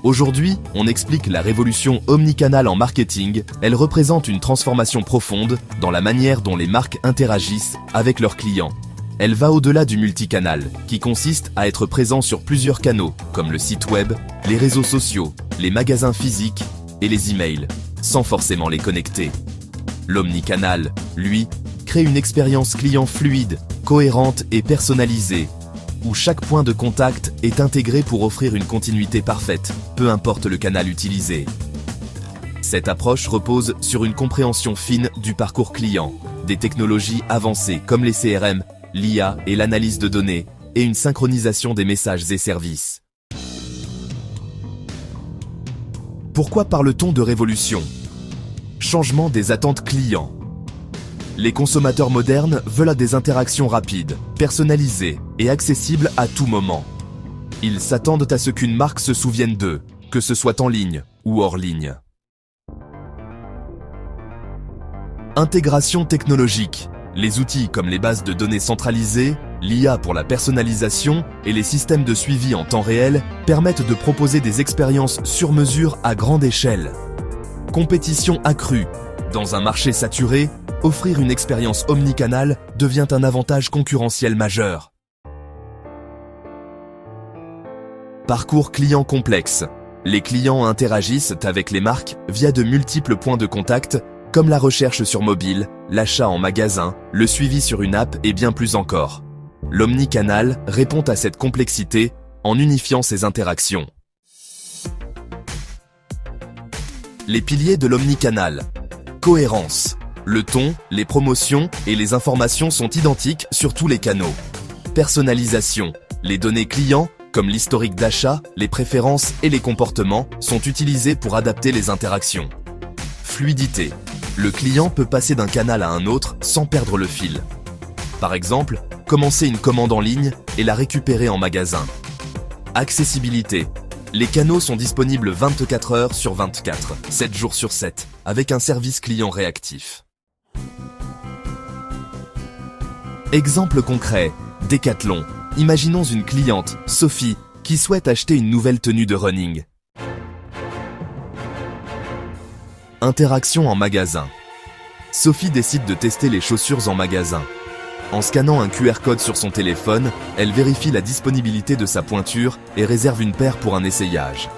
Aujourd'hui, on explique la révolution omnicanal en marketing. Elle représente une transformation profonde dans la manière dont les marques interagissent avec leurs clients. Elle va au-delà du multicanal, qui consiste à être présent sur plusieurs canaux, comme le site web, les réseaux sociaux, les magasins physiques et les emails, sans forcément les connecter. L'omnicanal, lui, crée une expérience client fluide, cohérente et personnalisée, où chaque point de contact est intégré pour offrir une continuité parfaite, peu importe le canal utilisé. Cette approche repose sur une compréhension fine du parcours client, des technologies avancées comme les CRM, l'IA et l'analyse de données, et une synchronisation des messages et services. Pourquoi parle-t-on de révolution? Changement des attentes clients. Les consommateurs modernes veulent des interactions rapides, personnalisées et accessibles à tout moment. Ils s'attendent à ce qu'une marque se souvienne d'eux, que ce soit en ligne ou hors ligne. Intégration technologique. Les outils comme les bases de données centralisées, l'IA pour la personnalisation et les systèmes de suivi en temps réel permettent de proposer des expériences sur mesure à grande échelle. Compétition accrue. Dans un marché saturé, offrir une expérience omnicanal devient un avantage concurrentiel majeur. Parcours client complexe. Les clients interagissent avec les marques via de multiples points de contact, comme la recherche sur mobile, l'achat en magasin, le suivi sur une app et bien plus encore. L'omnicanal répond à cette complexité en unifiant ses interactions. Les piliers de l'omnicanal. Cohérence. Le ton, les promotions et les informations sont identiques sur tous les canaux. Personnalisation. Les données clients, comme l'historique d'achat, les préférences et les comportements, sont utilisées pour adapter les interactions. Fluidité. Le client peut passer d'un canal à un autre sans perdre le fil. Par exemple, commencer une commande en ligne et la récupérer en magasin. Accessibilité. Les canaux sont disponibles 24 heures sur 24, 7 jours sur 7, avec un service client réactif. Exemple concret, Decathlon. Imaginons une cliente, Sophie, qui souhaite acheter une nouvelle tenue de running. Interaction en magasin. Sophie décide de tester les chaussures en magasin. En scannant un QR code sur son téléphone, elle vérifie la disponibilité de sa pointure et réserve une paire pour un essayage.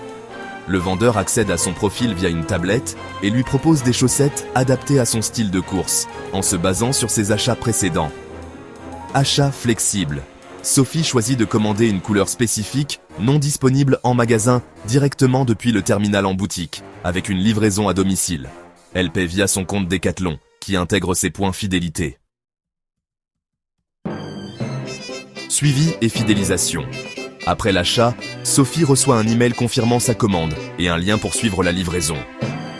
Le vendeur accède à son profil via une tablette et lui propose des chaussettes adaptées à son style de course, en se basant sur ses achats précédents. Achat flexible. Sophie choisit de commander une couleur spécifique, non disponible en magasin, directement depuis le terminal en boutique, avec une livraison à domicile. Elle paie via son compte Decathlon, qui intègre ses points fidélité. Suivi et fidélisation. Après l'achat, Sophie reçoit un email confirmant sa commande et un lien pour suivre la livraison.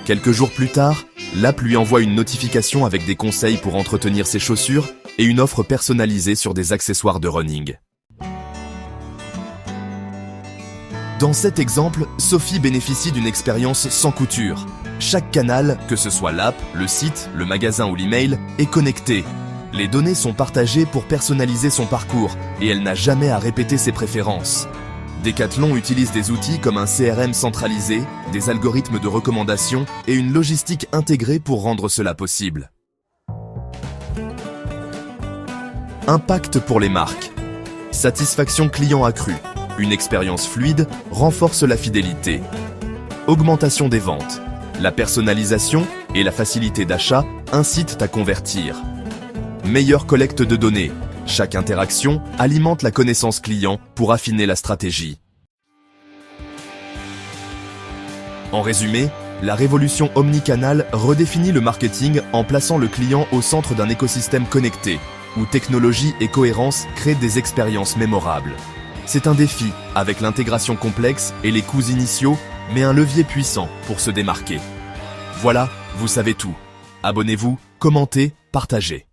Quelques jours plus tard, l'app lui envoie une notification avec des conseils pour entretenir ses chaussures et une offre personnalisée sur des accessoires de running. Dans cet exemple, Sophie bénéficie d'une expérience sans couture. Chaque canal, que ce soit l'app, le site, le magasin ou l'email, est connecté. Les données sont partagées pour personnaliser son parcours et elle n'a jamais à répéter ses préférences. Decathlon utilise des outils comme un CRM centralisé, des algorithmes de recommandation et une logistique intégrée pour rendre cela possible. Impact pour les marques. Satisfaction client accrue. Une expérience fluide renforce la fidélité. Augmentation des ventes. La personnalisation et la facilité d'achat incitent à convertir. Meilleure collecte de données. Chaque interaction alimente la connaissance client pour affiner la stratégie. En résumé, la révolution omnicanal redéfinit le marketing en plaçant le client au centre d'un écosystème connecté, où technologie et cohérence créent des expériences mémorables. C'est un défi, avec l'intégration complexe et les coûts initiaux, mais un levier puissant pour se démarquer. Voilà, vous savez tout. Abonnez-vous, commentez, partagez.